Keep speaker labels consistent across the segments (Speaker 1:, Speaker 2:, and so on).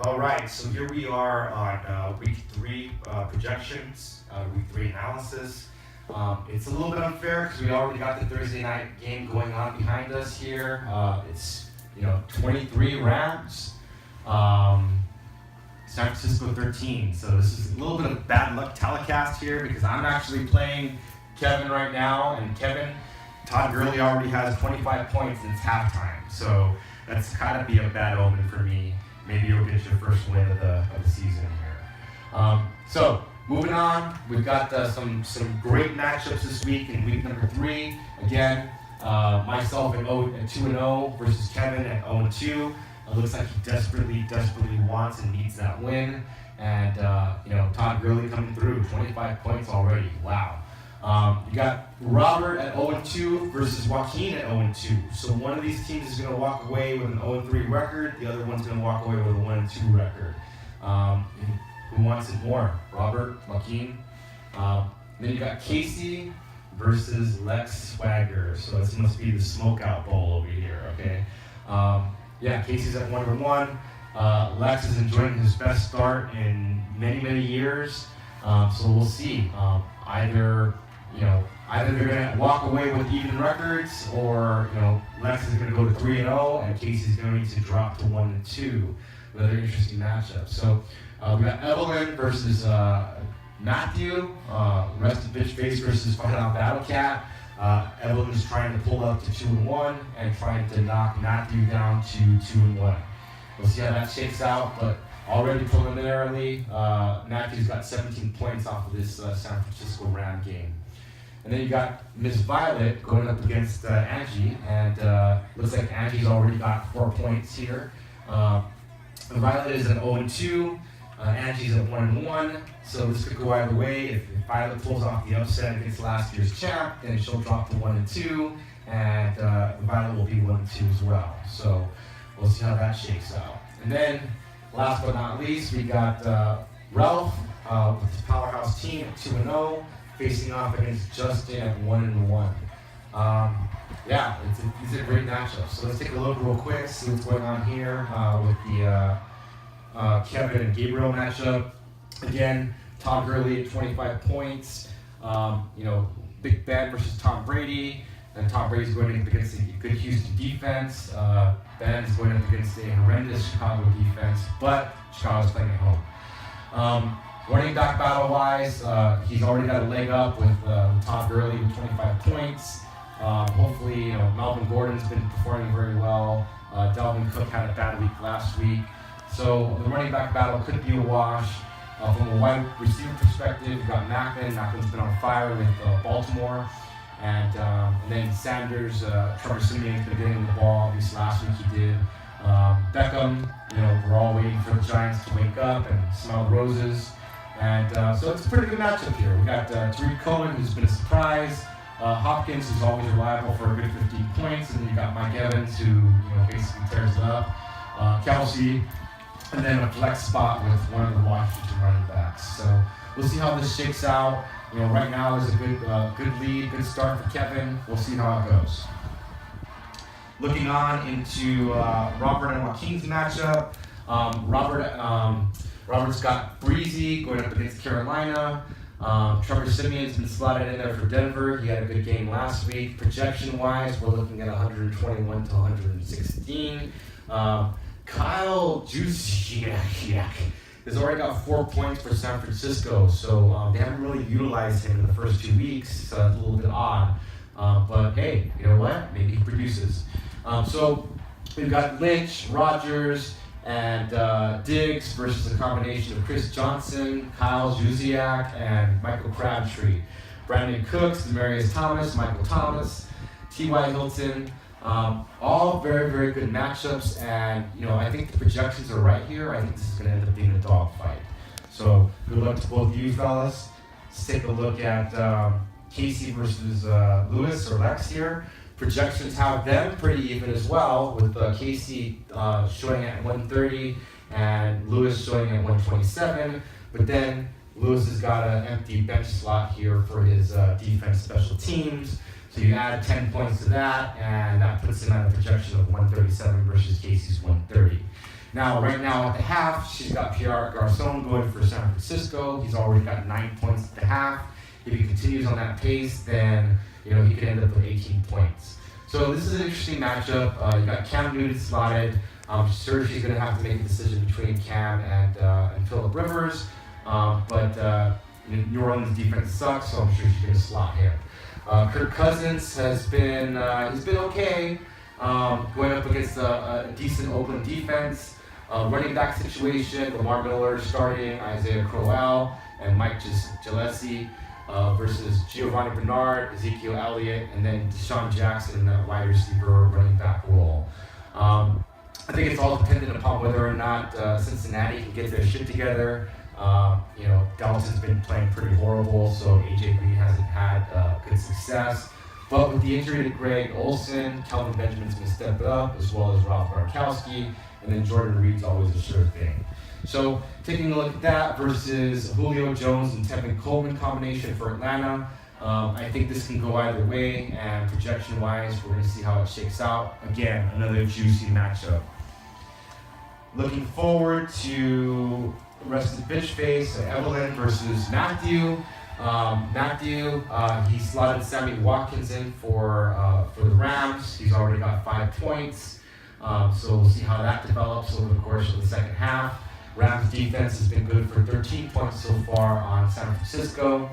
Speaker 1: All right, so here we are on week 3 projections, week 3 analysis. It's a little bit unfair because we already got the Thursday night game going on behind us here. It's 23 Rams, San Francisco 13. So this is a little bit of bad luck telecast here because I'm actually playing Kevin right now, and Todd Gurley already has 25 points and it's halftime. So that's kind of be a bad omen for me. Maybe you'll get your first win of the season here. So moving on, we've got some great matchups this week in week number 3. Again, myself at 2-0 versus Kevin at 0-2. It looks like he desperately wants and needs that win. And Todd Gurley coming through, 25 points already. Wow. You got Robert at 0-2 versus Joaquin at 0-2. So one of these teams is going to walk away with an 0-3 record. The other one's going to walk away with a 1-2 record. Who wants it more? Robert, Joaquin? Then you got Casey versus Lex Swagger. So this must be the smokeout bowl over here, okay? Casey's at 1-1. Lex is enjoying his best start in many years. So we'll see. Either they're going to walk away with even records, or Lex is going to go to 3-0 and Casey's going to drop to 1-2. Another interesting matchup. So we got Evelyn versus Matthew, Rest of Bitch Face versus Fight Out Battle Cat. Evelyn's trying to pull up to 2-1 and trying to knock Matthew down to 2-1. We'll see how that shakes out, but already preliminarily, Matthew's got 17 points off of this San Francisco Ram game. And then you got Miss Violet going up against Angie, and looks like Angie's already got 4 points here. Violet is at 0-2, Angie's at 1-1, so this could go either way. If Violet pulls off the upset against last year's champ, then she'll drop to 1-2, and Violet will be 1-2 as well. So we'll see how that shakes out. And then, last but not least, we got Ralph with his powerhouse team at 2-0, facing off against Justin at 1-1. These are great matchups. So let's take a look real quick, see what's going on here with the Kevin and Gabriel matchup. Again, Todd Gurley at 25 points. Big Ben versus Tom Brady. And Tom Brady's going up against a good Houston defense. Ben's going up against a horrendous Chicago defense, but Chicago's playing at home. Running back battle-wise, he's already got a leg up with Todd Gurley with 25 points. Hopefully, Melvin Gordon's been performing very well. Dalvin Cook had a bad week last week. So the running back battle could be a wash. From a wide receiver perspective, you've got Macklin. Macklin's been on fire with Baltimore. And then Sanders, Trevor Siemian's been getting the ball. At least last week he did. Beckham, we're all waiting for the Giants to wake up and smell the roses. And so it's a pretty good matchup here. We got Tariq Cohen, who's been a surprise. Hopkins, who's always reliable for a good 15 points. And then you got Mike Evans, who basically tears it up. Kelsey, and then a flex spot with one of the Washington running backs. So we'll see how this shakes out. Right now there's a good lead, good start for Kevin. We'll see how it goes. Looking on into Robert and Joaquin's matchup. Robert's got Breezy going up against Carolina. Trevor Siemian's been slotted in there for Denver. He had a good game last week. Projection-wise, we're looking at 121 to 116. Kyle Juszczyk has already got 4 points for San Francisco, so they haven't really utilized him in the first 2 weeks. So it's a little bit odd, but hey, you know what? Maybe he produces. So we've got Lynch, Rodgers, and Diggs versus a combination of Chris Johnson, Kyle Juszczyk, and Michael Crabtree. Brandon Cooks, Demaryius Thomas, Michael Thomas, T.Y. Hilton. All very good matchups, and I think the projections are right here. I think this is going to end up being a dogfight. So good luck to both of you fellas. Let's take a look at Casey versus Lewis or Lex here. Projections have them pretty even as well, with Casey showing at 130 and Lewis showing at 127. But then Lewis has got an empty bench slot here for his defense special teams. So you add 10 points to that, and that puts him at a projection of 137 versus Casey's 130. Now, right now at the half, she's got Pierre Garçon going for San Francisco. He's already got 9 points at the half. If he continues on that pace, then he could end up with 18 points. So this is an interesting matchup. You got Cam Newton slotted. I'm sure she's going to have to make a decision between Cam and Phillip Rivers. But New Orleans defense sucks, so I'm sure she's going to slot him. Kirk Cousins has been he's been okay, going up against a decent Oakland defense. Running back situation: Lamar Miller starting, Isaiah Crowell, and Mike Gillespie versus Giovanni Bernard, Ezekiel Elliott, and then Deshaun Jackson in that wide receiver running back role. I think it's all dependent upon whether or not Cincinnati can get their shit together. Dalton's been playing pretty horrible, so AJ Green hasn't had good success. But with the injury to Greg Olsen, Kelvin Benjamin's going to step it up, as well as Ralph Gronkowski, and then Jordan Reed's always a sure thing. So taking a look at that versus Julio Jones and Tevin Coleman combination for Atlanta, I think this can go either way, and projection-wise, we're going to see how it shakes out. Again, another juicy matchup. Looking forward to rested bitch face, Evelyn versus Matthew. He slotted Sammy Watkins in for the Rams. He's already got 5 points. So we'll see how that develops over the course of the second half. Rams defense has been good for 13 points so far on San Francisco.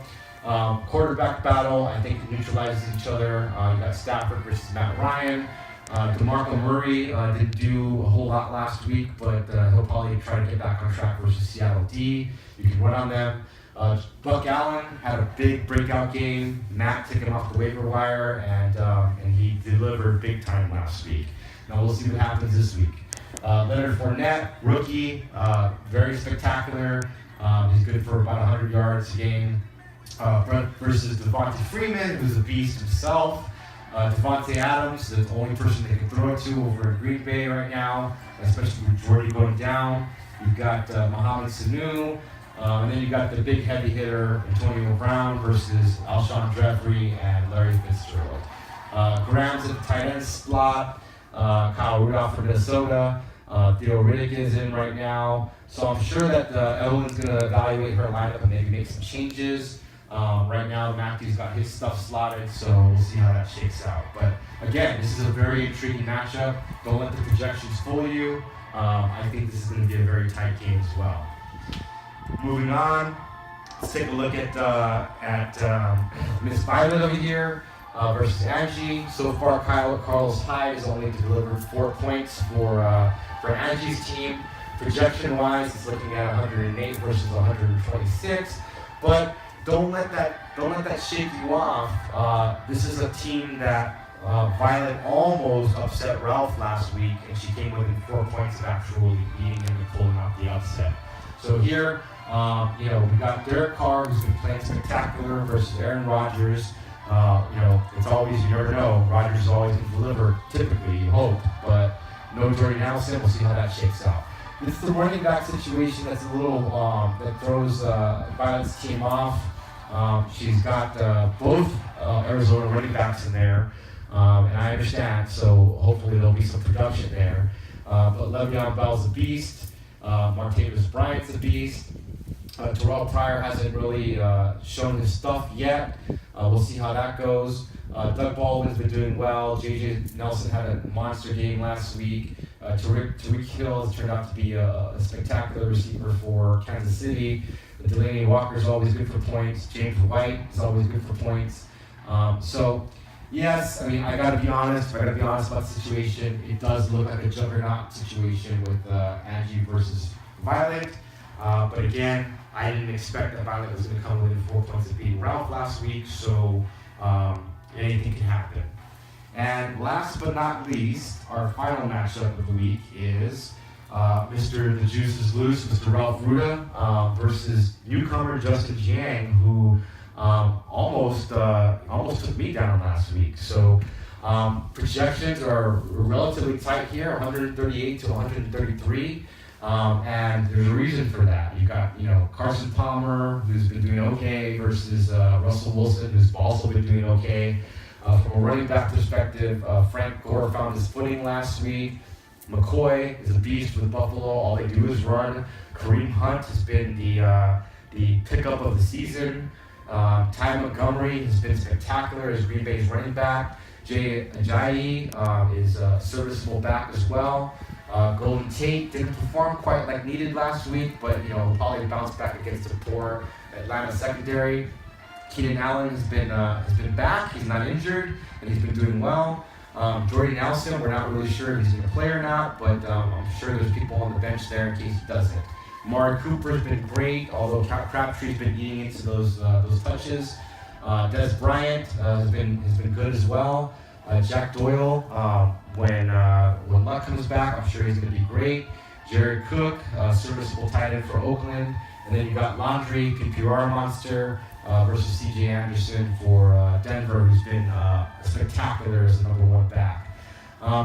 Speaker 1: Quarterback battle, I think neutralizes each other. You got Stafford versus Matt Ryan. DeMarco Murray didn't do a whole lot last week, but he'll probably try to get back on track versus Seattle D. You can run on them. Buck Allen had a big breakout game. Matt took him off the waiver wire, and he delivered big time last week. Now we'll see what happens this week. Leonard Fournette, rookie, very spectacular. He's good for about 100 yards a game. Versus Devontae Freeman, who's a beast himself. Devontae Adams, the only person they can throw it to over in Green Bay right now, especially with Jordy going down. You've got Mohamed Sanu, and then you've got the big heavy hitter Antonio Brown versus Alshon Jeffrey and Larry Fitzgerald. Graham's at the tight end slot. Kyle Rudolph from Minnesota. Theo Riddick is in right now. So I'm sure that Evelyn's going to evaluate her lineup and maybe make some changes. Right now, Matthew's got his stuff slotted, so we'll see how that shakes out. But again, this is a very intriguing matchup. Don't let the projections fool you. I think this is going to be a very tight game as well. Moving on, let's take a look at Miss Violet over here versus Angie. So far, Carlos Hyde has only delivered 4 points for Angie's team. Projection-wise, it's looking at 108 versus 126. But don't let that shake you off. This is a team that Violet almost upset Ralph last week, and she came within 4 points of actually beating him and pulling off the upset. So here, we got Derek Carr, who's been playing spectacular, versus Aaron Rodgers. It's always, you never know. Rodgers is always going to deliver, typically, you hope, but no Jordy Nelson. We'll see how that shakes out. This is the running back situation that's a little, that throws Violet's team off. She's got both Arizona running backs in there, and I understand, so hopefully there'll be some production there. But Le'Veon Bell's a beast. Martavis Bryant's a beast. Terrell Pryor hasn't really shown his stuff yet. We'll see how that goes. Doug Baldwin's been doing well. J.J. Nelson had a monster game last week. Tyreek Hill has turned out to be a spectacular receiver for Kansas City. Delaney Walker's always good for points. James White is always good for points. So, yes, I got to be honest. About the situation. It does look like a juggernaut situation with Angie versus Violet. But again, I didn't expect that Violet was going to come within 4 points of beating Ralph last week. So anything can happen. And last but not least, our final matchup of the week is Mr. The Juice is Loose, Mr. Ralph Ruda versus newcomer Justin Jiang, who almost took me down last week. So projections are relatively tight here, 138 to 133. And there's a reason for that. You got, Carson Palmer, who's been doing okay, versus Russell Wilson, who's also been doing okay. From a running back perspective, Frank Gore found his footing last week. McCoy is a beast with Buffalo. All they do is run. Kareem Hunt has been the pickup of the season. Ty Montgomery has been spectacular as Green Bay's running back. Jay Ajayi is a serviceable back as well. Golden Tate didn't perform quite like needed last week, but will probably bounce back against a poor Atlanta secondary. Keenan Allen has been back. He's not injured, and he's been doing well. Jordy Nelson, we're not really sure if he's going to play or not, but I'm sure there's people on the bench there in case he doesn't. Amari Cooper's been great, although Crabtree's been eating into those touches. Des Bryant has been good as well. Jack Doyle, when Luck comes back, I'm sure he's going to be great. Jared Cook, serviceable tight end for Oakland. And then you got Laundry, PPR monster, versus C.J. Anderson for Denver, who's been spectacular as the #1 back.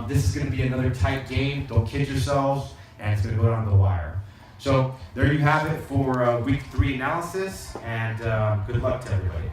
Speaker 1: This is going to be another tight game. Don't kid yourselves, and it's going to go down to the wire. So there you have it for Week 3 analysis, and good luck to everybody.